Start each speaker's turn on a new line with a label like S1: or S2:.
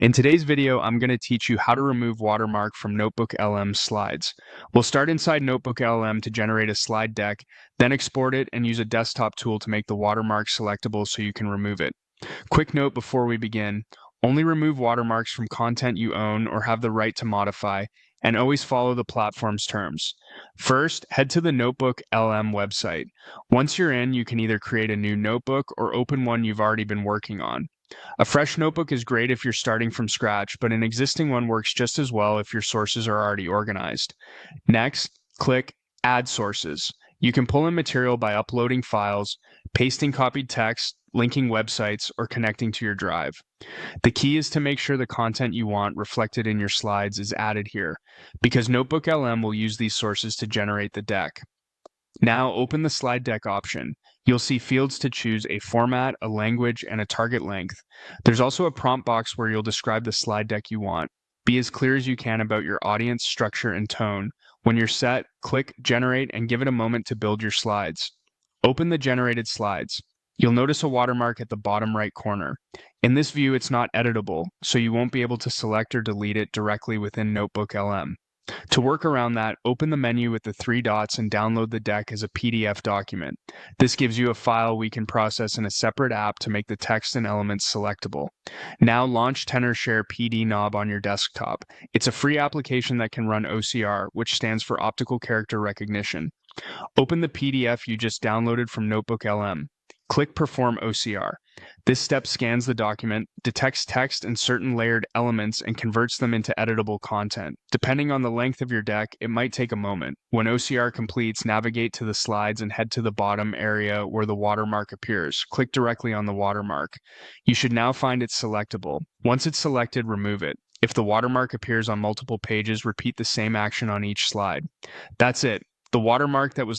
S1: In today's video, I'm going to teach you how to remove watermark from NotebookLM slides. We'll start inside NotebookLM to generate a slide deck, then export it and use a desktop tool to make the watermark selectable so you can remove it. Quick note before we begin, only remove watermarks from content you own or have the right to modify, and always follow the platform's terms. First, head to the NotebookLM website. Once you're in, you can either create a new notebook or open one you've already been working on. A fresh notebook is great if you're starting from scratch, but an existing one works just as well if your sources are already organized. Next, click Add Sources. You can pull in material by uploading files, pasting copied text, linking websites, or connecting to your drive. The key is to make sure the content you want reflected in your slides is added here, because NotebookLM will use these sources to generate the deck. Now open the slide deck option. You'll see fields to choose a format, a language, and a target length. There's also a prompt box where you'll describe the slide deck you want. Be as clear as you can about your audience, structure, and tone. When you're set, click Generate and give it a moment to build your slides. Open the generated slides. You'll notice a watermark at the bottom right corner. In this view, it's not editable, so you won't be able to select or delete it directly within NotebookLM. To work around that, open the menu with the three dots and download the deck as a PDF document. This gives you a file we can process in a separate app to make the text and elements selectable. Now launch TenorShare PDNob on your desktop. It's a free application that can run OCR, which stands for Optical Character Recognition. Open the PDF you just downloaded from NotebookLM. Click Perform OCR. This step scans the document, detects text and certain layered elements, and converts them into editable content. Depending on the length of your deck, it might take a moment. When OCR completes, navigate to the slides and head to the bottom area where the watermark appears. Click directly on the watermark. You should now find it selectable. Once it's selected, remove it. If the watermark appears on multiple pages, repeat the same action on each slide. That's it. The watermark that was